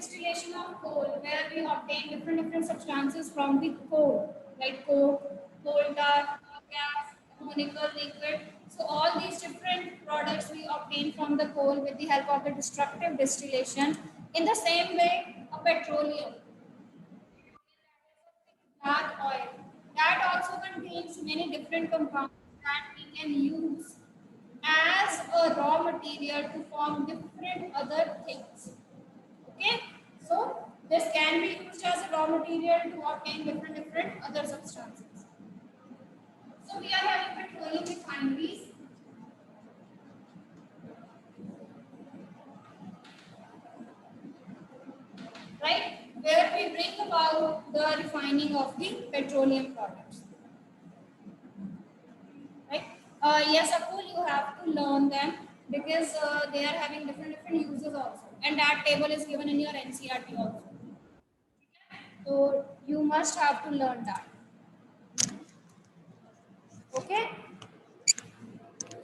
distillation of coal, where we obtain different substances from the coal, like coke, coal tar, gas, ammonical liquid. So all these different products we obtain from the coal with the help of the destructive distillation. In the same way, a petroleum, dark oil, that also contains many different compounds that we can use as a raw material to form different other things. Okay, so this can be used as a raw material to obtain different other substances. So we are having petroleum refineries, right, where we bring about the refining of the petroleum products. Right? Yes, Akul, you have to learn them because they are having different uses also, and that table is given in your NCERT also. So you must have to learn that. Okay.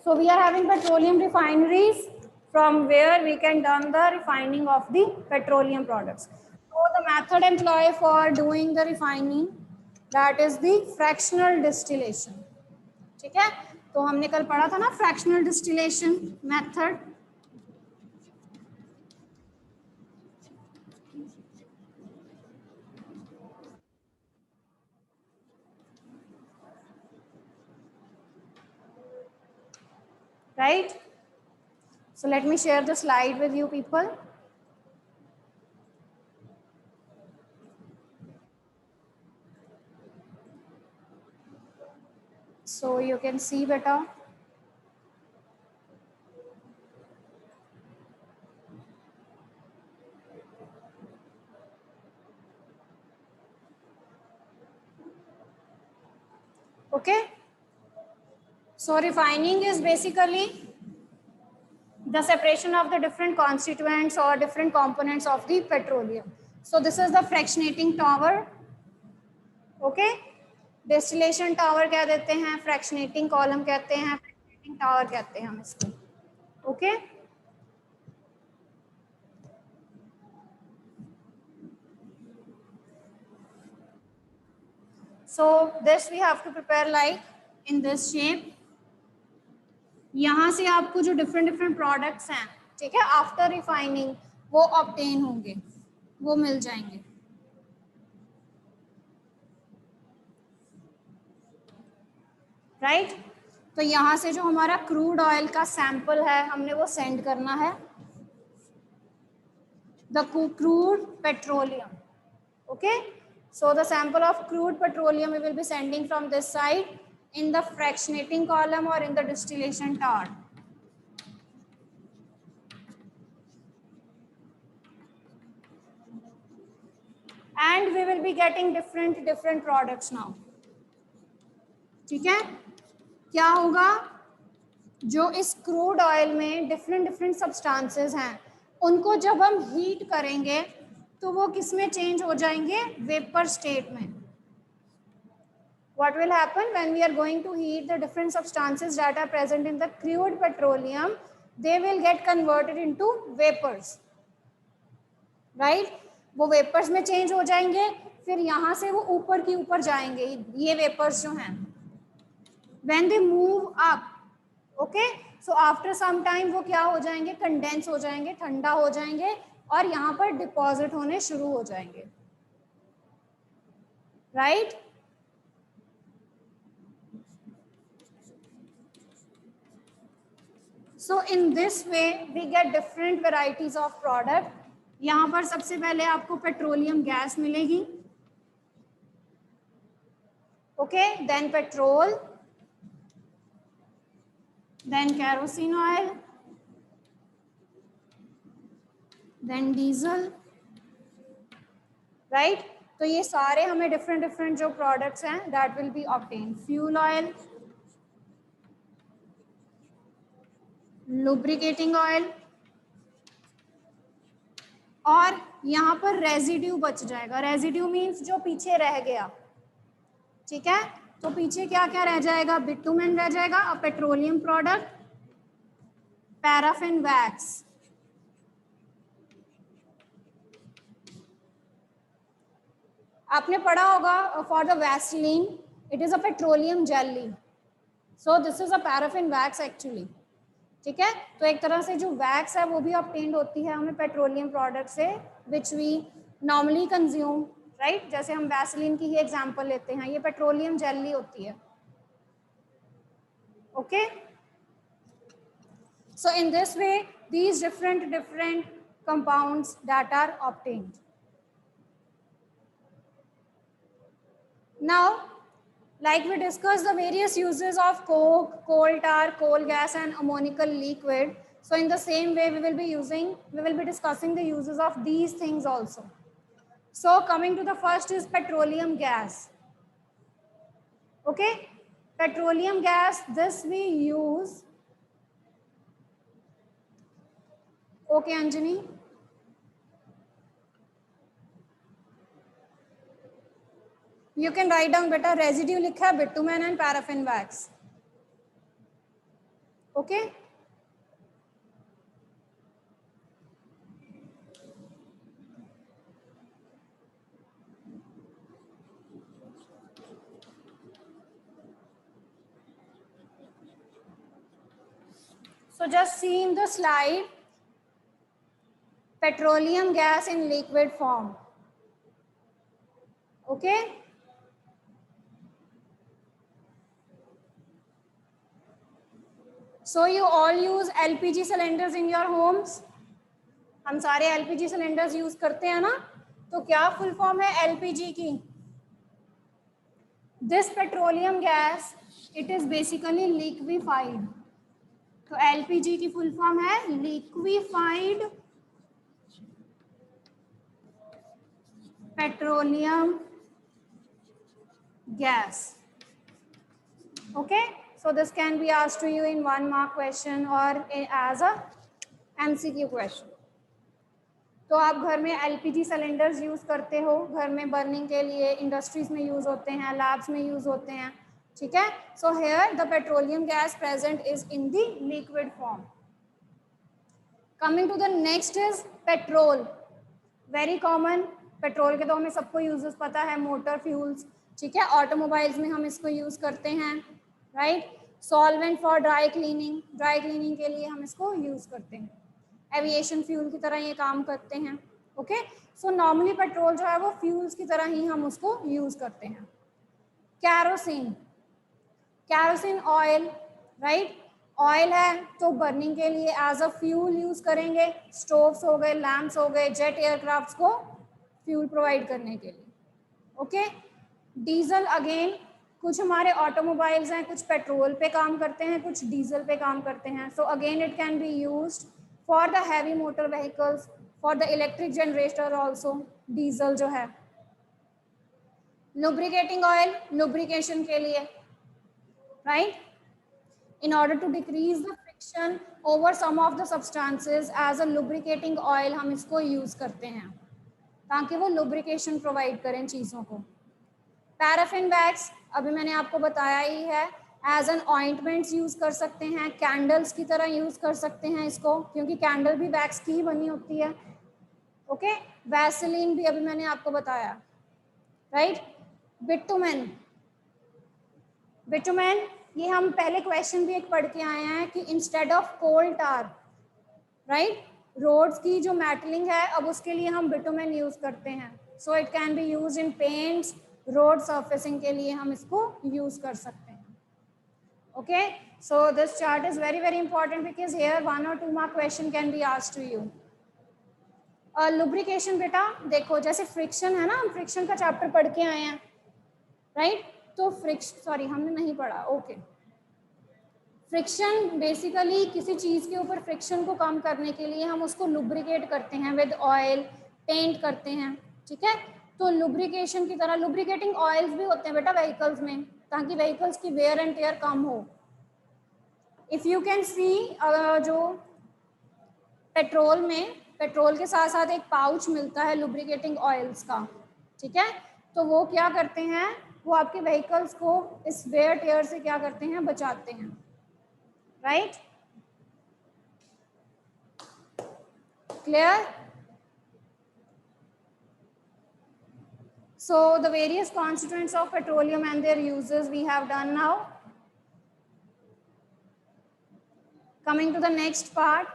So we are having petroleum refineries from where we can done the refining of the petroleum products. So the method employed for doing the refining, that is the fractional distillation. ठीक है, तो हमने कल पढ़ा था ना fractional distillation method. Right? So let me share the slide with you people. So you can see better. Okay. So refining is basically the separation of the different constituents or different components of the petroleum. So this is the fractionating tower. Okay. Distillation tower क्या देते हैं, fractionating column कहते हैं, fractionating tower कहते हैं हम इसको. Okay. So this we have to prepare like in this shape. यहाँ से आपको जो different products हैं, ठीक है, आफ्टर रिफाइनिंग वो ऑब्टेन होंगे, वो मिल जाएंगे. राइट. तो यहाँ से जो हमारा क्रूड ऑयल का सैंपल है हमने वो सेंड करना है, the crude petroleum. Okay. So the sample of crude petroleum we will be sending from this side in the fractionating column or in the distillation tower. And we will be getting different products now. ठीक है. क्या होगा, जो इस crude oil में different substances हैं उनको जब हम हीट करेंगे तो वो किस में चेंज हो जाएंगे, वेपर स्टेट में. What will happen when we are going to heat the different substances that are present in the crude petroleum? They will get converted into vapors, right? वो वेपर्स में चेंज हो जाएंगे, फिर यहाँ से वो ऊपर की ऊपर जाएंगे. ये वेपर्स जो हैं, when they move up, okay, so after some time वो क्या हो जाएंगे, कंडेंस हो जाएंगे, ठंडा हो जाएंगे और यहाँ पर डिपॉजिट होने शुरू हो जाएंगे. Right. So in this way we get different varieties of product. यहाँ पर सबसे पहले आपको पेट्रोलियम गैस मिलेगी. Okay. Then petrol, then kerosene oil, then diesel. Right. तो ये सारे हमें different जो प्रोडक्ट्स हैं that will be obtain. Fuel oil, lubricating oil, और यहाँ पर रेजिड्यू बच जाएगा. रेजिड्यू मीन्स जो पीछे रह गया. ठीक है. तो पीछे क्या क्या रह जाएगा, बिटुमेन रह जाएगा, अ पेट्रोलियम प्रोडक्ट, पैराफिन वैक्स, आपने पढ़ा होगा for the Vaseline it is a petroleum jelly, so this is a paraffin wax actually, ठीक है। तो एक तरह से जो वैक्स है वो भी ऑब्टेन्ड होती है हमें पेट्रोलियम प्रोडक्ट से which we normally consume, right. जैसे हम वैसलीन की ही एग्जांपल लेते हैं, ये पेट्रोलियम जेली होती है, okay. So in this way these different compounds that are obtained. Now, like we discussed the various uses of coke, coal tar, coal gas and ammoniacal liquid. So in the same way we will be discussing the uses of these things also. So coming to the first is petroleum gas. Okay, petroleum gas, this we use. Okay Anjani, you can write down beta residue लिखा है bitumen and paraffin wax, okay. So just see in the slide, petroleum gas in liquid form, okay. So you all use LPG cylinders in your homes, हम सारे LPG cylinders use करते हैं ना, तो क्या full form है LPG की? This petroleum gas, it is basically liquefied. तो LPG की फुल फॉर्म है liquefied petroleum gas, okay. So this can be asked to you in 1 mark question or as a MCQ question. तो आप घर में LPG cylinders use करते हो, घर में बर्निंग के लिए, इंडस्ट्रीज में यूज़ होते हैं, लैब्स में यूज़ होते हैं, ठीक है। So here the petroleum gas present is in the liquid form. Coming to the next is petrol, very common. Petrol के तो हमें सबको यूजेस पता है, मोटर फ्यूल्स, ठीक है। ऑटोमोबाइल्स में हम इसको यूज़ करते हैं, right. Solvent for dry cleaning के लिए हम इसको यूज़ करते हैं। एविएशन फ्यूल की तरह ये काम करते हैं, ओके। सो नॉर्मली पेट्रोल जो है वो फ्यूल्स की तरह ही हम उसको यूज़ करते हैं। Kerosene oil, right. ऑयल है तो बर्निंग के लिए एज अ फ्यूल यूज़ करेंगे, स्टोव्स हो गए, लैम्प्स हो गए, जेट एयरक्राफ्ट्स को फ्यूल प्रोवाइड करने के लिए, ओके। डीजल अगेन, कुछ हमारे ऑटोमोबाइल्स हैं, कुछ पेट्रोल पे काम करते हैं, कुछ डीजल पे काम करते हैं। So again it can be used for the heavy motor vehicles, for the electric generator also, diesel जो है। लुब्रिकेटिंग ऑयल, लुब्रिकेशन के लिए, right. In order to decrease the friction over some of the substances as a lubricating oil हम इसको use करते हैं ताकि वो लुब्रिकेशन प्रोवाइड करें चीज़ों को। पैराफिन वैक्स अभी मैंने आपको बताया ही है, एज एन ऑइंटमेंट्स यूज़ कर सकते हैं, कैंडल्स की तरह यूज़ कर सकते हैं इसको, क्योंकि कैंडल भी वैक्स की ही बनी होती है, ओके। वैसलीन भी अभी मैंने आपको बताया, राइट। बिटुमेन ये हम पहले क्वेश्चन भी एक पढ़ के आए हैं कि instead of coal tar, right, roads की जो मेटलिंग है अब उसके लिए हम बिटुमेन यूज़ करते हैं। So it can be use in paints, road surfacing के लिए हम इसको यूज़ कर सकते हैं, okay. So this chart is very important because here 1 or 2 mark question can be asked to you. Lubrication बेटा देखो, जैसे फ्रिक्शन है ना, हम फ्रिक्शन का चैप्टर पढ़ के आए हैं, राइट। तो सॉरी हमने नहीं पढ़ा, ओके। फ्रिक्शन बेसिकली किसी चीज़ के ऊपर फ्रिक्शन को कम करने के लिए हम उसको लुब्रिकेट करते हैं विद ऑयल, पेंट करते हैं, ठीक है। तो लुब्रिकेशन की तरह लुब्रिकेटिंग ऑयल्स भी होते हैं बेटा व्हीकल्स में, ताकि व्हीकल्स की वेयर एंड टेयर कम हो। इफ़ यू कैन सी जो पेट्रोल के साथ साथ एक पाउच मिलता है लुब्रिकेटिंग ऑयल्स का, ठीक है। तो वो क्या करते हैं, वो आपके व्हीकल्स को इस वेयर टेयर से क्या करते हैं, बचाते हैं, right. Clear. So the various constituents of petroleum and their uses we have done now. Coming to the next part.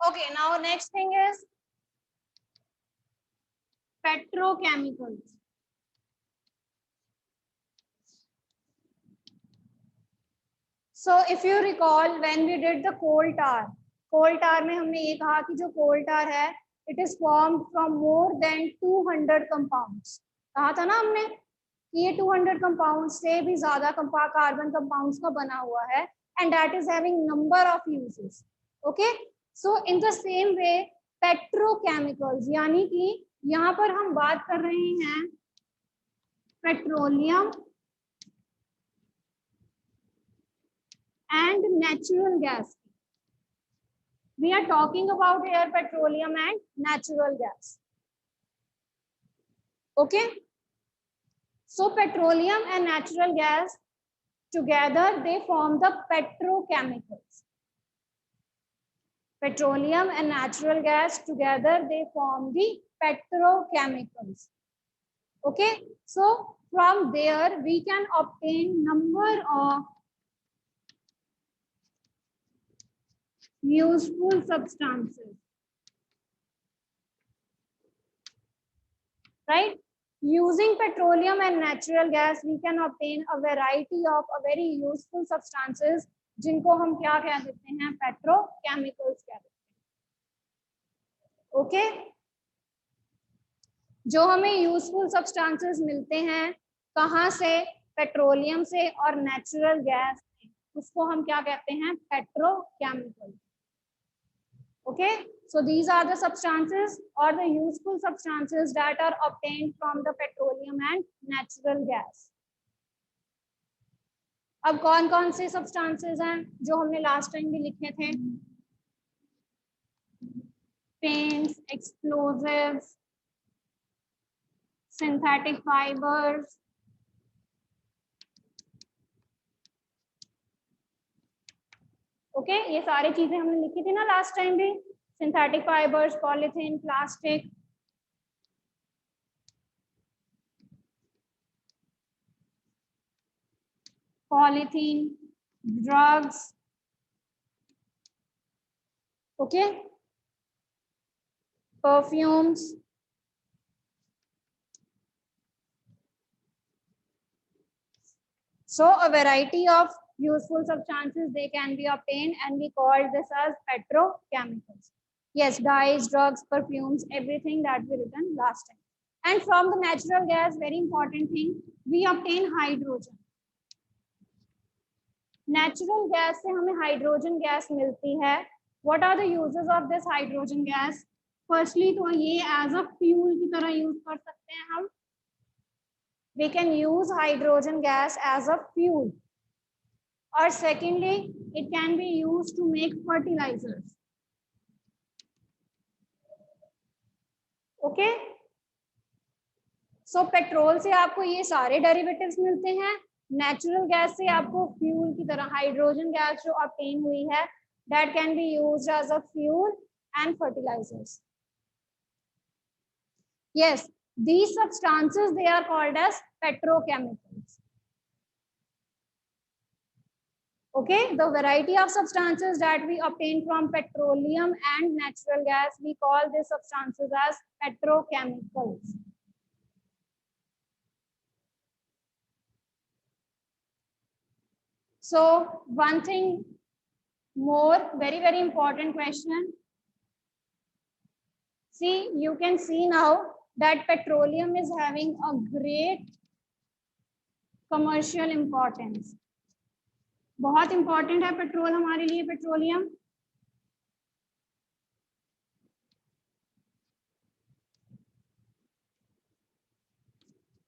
Okay, now next thing is petrochemicals. So if you recall when we did the coal tar में हमने ये कहा कि जो coal tar है, it is formed from more than 200 compounds. कहा था ना हमने कि ये 200 compounds से भी ज़्यादा carbon compounds का बना हुआ है, and that is having number of uses. Okay, so in the same way petrochemicals यानी कि यहाँ पर हम बात कर रहे हैं petroleum and natural gas. We are talking about here petroleum and natural gas. Okay. So petroleum and natural gas together they form the petrochemicals. Petroleum and natural gas together they form the petrochemicals. Okay. So from there we can obtain number of useful substances, right? Using petroleum and natural gas we can obtain a variety of a very useful substances जिनको हम क्या कह देते हैं petrochemicals कह देते हैं. Okay, जो हमें useful substances मिलते हैं कहाँ से, पेट्रोलियम से और नेचुरल गैस से, उसको हम क्या कहते हैं petrochemicals. Okay, so these are the substances or the useful substances that are obtained from the petroleum and natural gas. अब कौन कौन से substances हैं जो हमने last time भी लिखे थे? Paints, explosives, synthetic fibers, okay, ये सारी चीजें हमने लिखी थी ना last time भी, synthetic fibers, polythene, plastic. Polythene, drugs, okay, perfumes, so a variety of useful substances they can be obtained and we call this as petrochemicals. Yes, dyes, drugs, perfumes, everything that we written last time. And from the natural gas, very important thing, we obtain hydrogen. Natural gas से हमें hydrogen gas मिलती है. What are the uses of this hydrogen gas? Firstly, तो ये as a fuel की तरह use कर सकते हैं हम. We can use hydrogen gas as a fuel. Or secondly, it can be used to make fertilizers. Okay. So petrol से आपको ये सारे derivatives मिलते हैं. Natural gas से आपको fuel की तरह hydrogen gas जो obtain हुई है, that can be used as a fuel and fertilizers. Yes, these substances they are called as petrochemicals. Okay, the variety of substances that we obtain from petroleum and natural gas, we call these substances as petrochemicals. So one thing more, very, very important question. See, you can see now that petroleum is having a great commercial importance. बहुत important है petrol हमारे लिए, petroleum.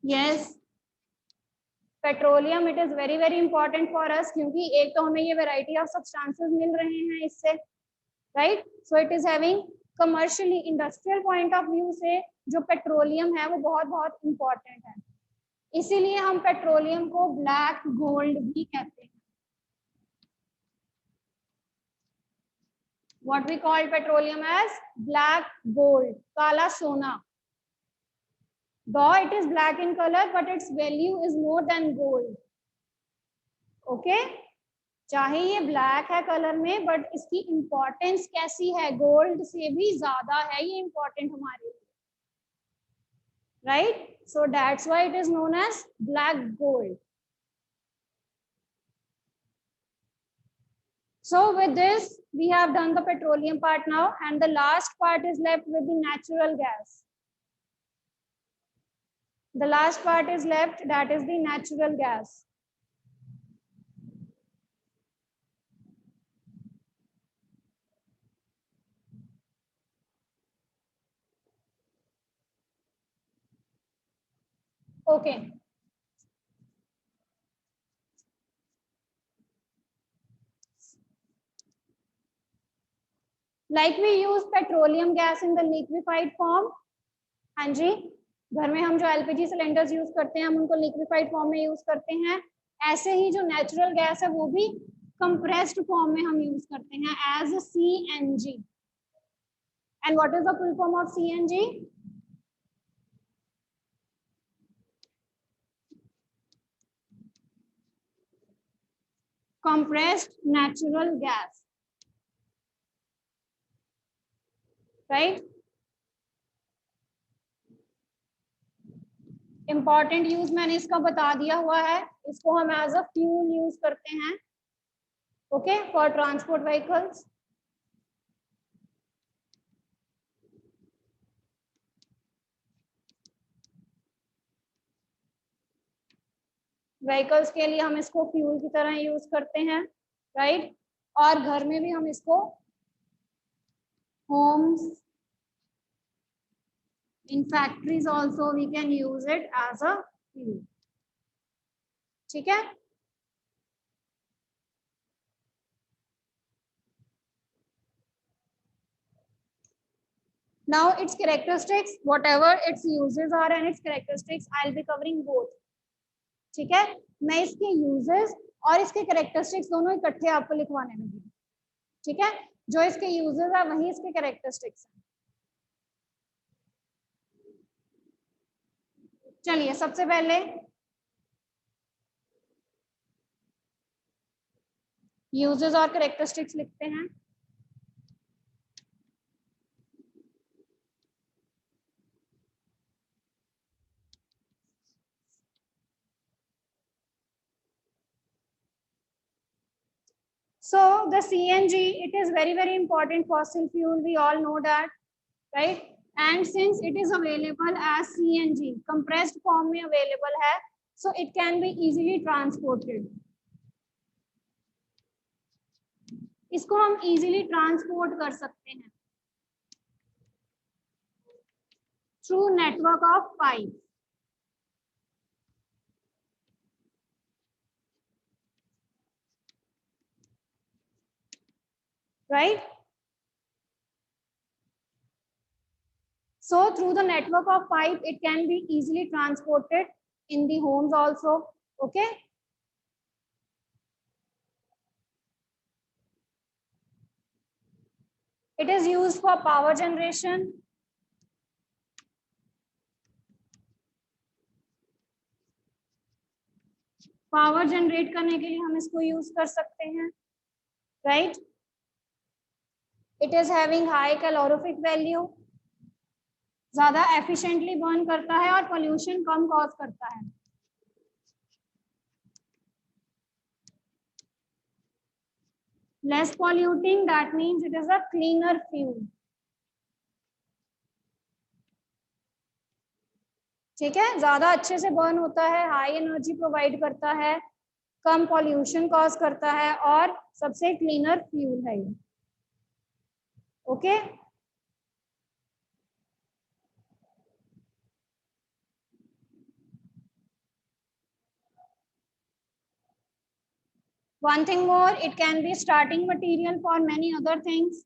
Yes, petroleum it is very very important for us, क्योंकि एक तो हमें ये variety of substances मिल रहे हैं इससे, right. So it is having commercially, industrial point of view से जो पेट्रोलियम है वो बहुत बहुत इंपॉर्टेंट है. इसीलिए हम पेट्रोलियम को ब्लैक गोल्ड भी कहते हैं. What we call petroleum as black gold, काला सोना. Though it is black in color, but its value is more than gold. Okay? चाहे ये ब्लैक है कलर में, बट इसकी इंपॉर्टेंस कैसी है, गोल्ड से भी ज्यादा है ये इंपॉर्टेंट हमारे लिए, right. So that's why it is known as black gold. So with this, we have done the petroleum part now, and the last part is left with the natural gas. The last part is left, that is the natural gas. Okay. Like we use petroleum gas in the liquefied form. हाँ जी, घर में हम जो LPG cylinders use करते हैं हम उनको liquefied form में यूज करते हैं. ऐसे ही जो नेचुरल गैस है वो भी कंप्रेस्ड फॉर्म में हम यूज करते हैं as CNG. And what is the full form of CNG? compressed natural gas, right. Important use मैंने इसका बता दिया हुआ है. इसको हम एज अ फ्यूल यूज करते हैं, okay, for transport vehicles. Vehicles के लिए हम इसको फ्यूल की तरह यूज करते हैं, राइट. और घर में भी हम इसको Holmes, in factories also we can use it as a fuel. ठीक है. Now its characteristics, whatever its uses are and its characteristics, I'll be covering both. ठीक है, मैं इसके uses और इसके characteristics दोनों इकट्ठे आपको लिखवाने लगी. ठीक है, जो इसके uses है वही इसके characteristics है. चलिए सबसे पहले uses और characteristics लिखते हैं. So the CNG, it is very very important fossil fuel, we all know that, right. And since it is available as CNG, compressed form में available है, so it can be easily transported. इसको हम easily transport कर सकते हैं through network of pipe. Right. So through the network of pipe, it can be easily transported in the homes also. Okay. It is used for power generation. Power generate करने के लिए हम इसको use कर सकते हैं, right. It is having high calorific value, ज्यादा efficiently burn करता है और पोल्यूशन कम कॉज करता है. Less polluting, that means it is a cleaner fuel. ठीक है, ज्यादा अच्छे से बर्न होता है, हाई एनर्जी प्रोवाइड करता है, कम पॉल्यूशन कॉज करता है और सबसे क्लीनर फ्यूल है ये. Okay. One thing more, it can be starting material for many other things.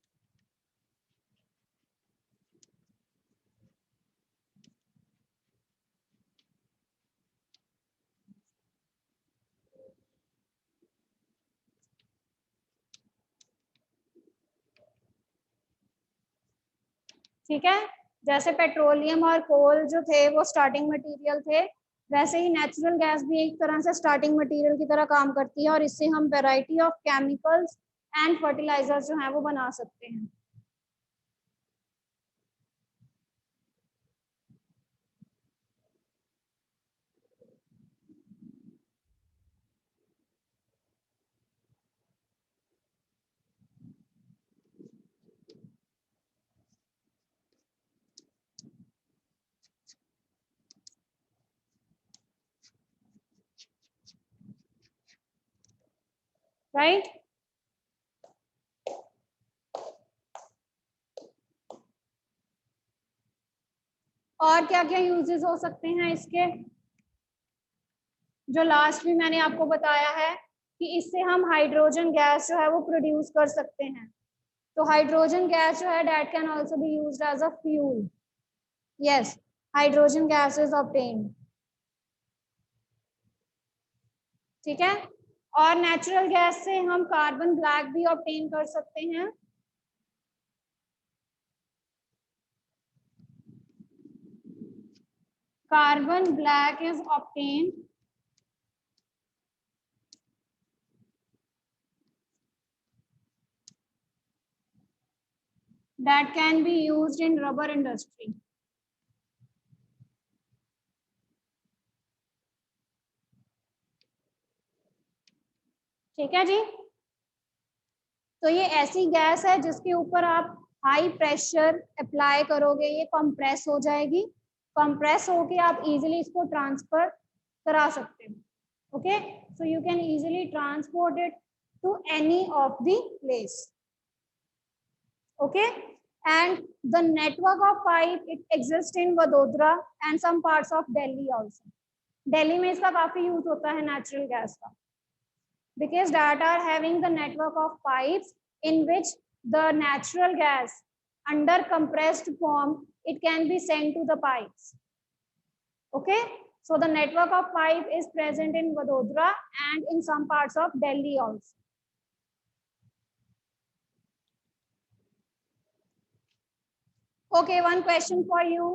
ठीक है, जैसे पेट्रोलियम और कोल जो थे वो स्टार्टिंग मटेरियल थे, वैसे ही नेचुरल गैस भी एक तरह से स्टार्टिंग मटेरियल की तरह काम करती है और इससे हम variety of chemicals and fertilisers जो हैं वो बना सकते हैं। राइट, और क्या क्या यूजेस हो सकते हैं इसके, जो लास्ट में मैंने आपको बताया है कि इससे हम हाइड्रोजन गैस जो है वो प्रोड्यूस कर सकते हैं। तो हाइड्रोजन गैस जो है that can also be used as a fuel. Yes, hydrogen gas is obtained. ठीक है, और नेचुरल गैस से हम कार्बन ब्लैक भी ऑब्टेन कर सकते हैं। Carbon black is obtain that can be used in rubber industry. ठीक है जी, तो ये ऐसी गैस है जिसके ऊपर आप हाई प्रेशर अप्लाई करोगे, ये कंप्रेस हो जाएगी, कंप्रेस होके आप इजीली इसको ट्रांसफर करा सकते हो। Okay, so you can easily transport it to any of the place. Okay, and the network of pipe it exists in Vadodara and some parts of Delhi also. Delhi में इसका काफी use होता है natural gas का, because that are having the network of pipes in which the natural gas under compressed form it can be sent to the pipes. Okay, so the network of pipe is present in Vadodara and in some parts of Delhi also. Okay, one question for you.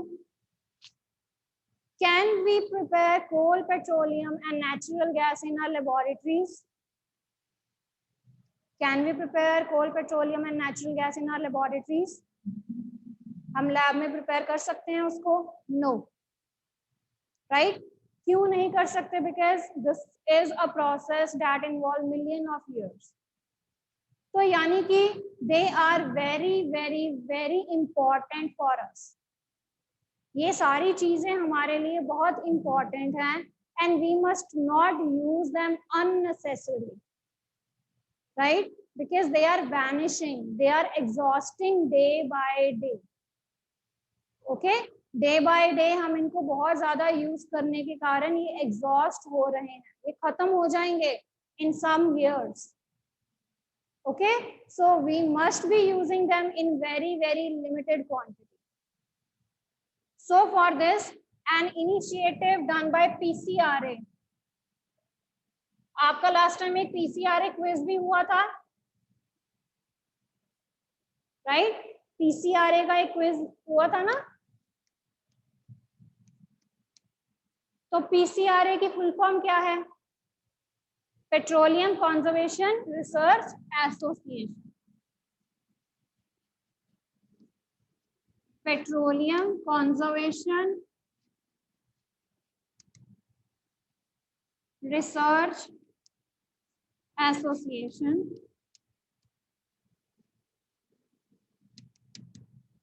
Can we prepare coal, petroleum and natural gas in our laboratories? Can we prepare coal, petroleum and natural gas in our laboratories? हम lab में prepare कर सकते हैं उसको? No. Right? क्यों नहीं कर सकते? Because this is a process that involve million of years. तो यानी कि they are very very very important for us. ये सारी चीजें हमारे लिए बहुत इंपॉर्टेंट हैं and we must not use them unnecessarily, right? Because they are vanishing, they are exhausting day by day. Okay, day by day हम इनको बहुत ज्यादा यूज करने के कारण ये एग्जॉस्ट हो रहे हैं, ये खत्म हो जाएंगे in some years. Okay, so we must be using them in very very limited quantity. So for this, an initiative done by PCRA. आपका लास्ट टाइम एक PCRA क्विज भी हुआ था, राइट? PCRA का एक क्विज हुआ था ना? तो PCRA की फुल फॉर्म क्या है? Petroleum conservation research association. Petroleum conservation research association,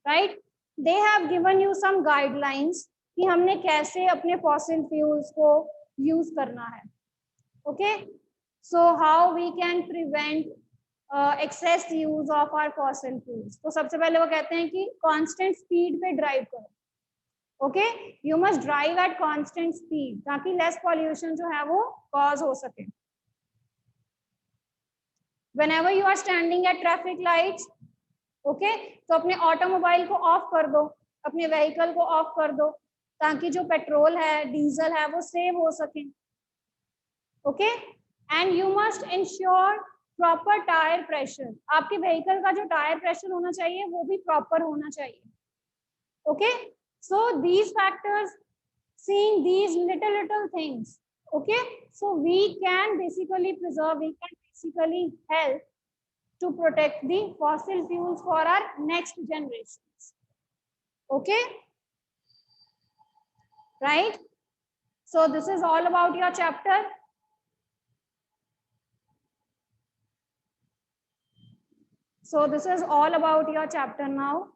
right? They have given you some guidelines कि हमने कैसे अपने फॉसिल फ्यूल्स को यूज करना है। Okay, so how we can prevent excess use of our fossil fuels. तो सबसे पहले वो कहते हैं कि कांस्टेंट स्पीड पे ड्राइव करो। Okay, you must drive at constant speed ताकि लेस पॉल्यूशन जो है वो कॉज हो सके। whenever you are standing at traffic lights, okay तो अपने ऑटोमोबाइल को ऑफ कर दो, अपने व्हीकल को ऑफ कर दो, ताकि जो पेट्रोल है डीजल है वो सेव हो सके. Okay and you must ensure proper tyre pressure. आपके व्हीकल का जो टायर प्रेशर होना चाहिए वो भी प्रॉपर होना चाहिए. Okay so these factors, seeing these little things, okay, so we can basically preserve, we can basically help to protect the fossil fuels for our next generations. Okay, right? So this is all about your chapter. So this is all about your chapter now.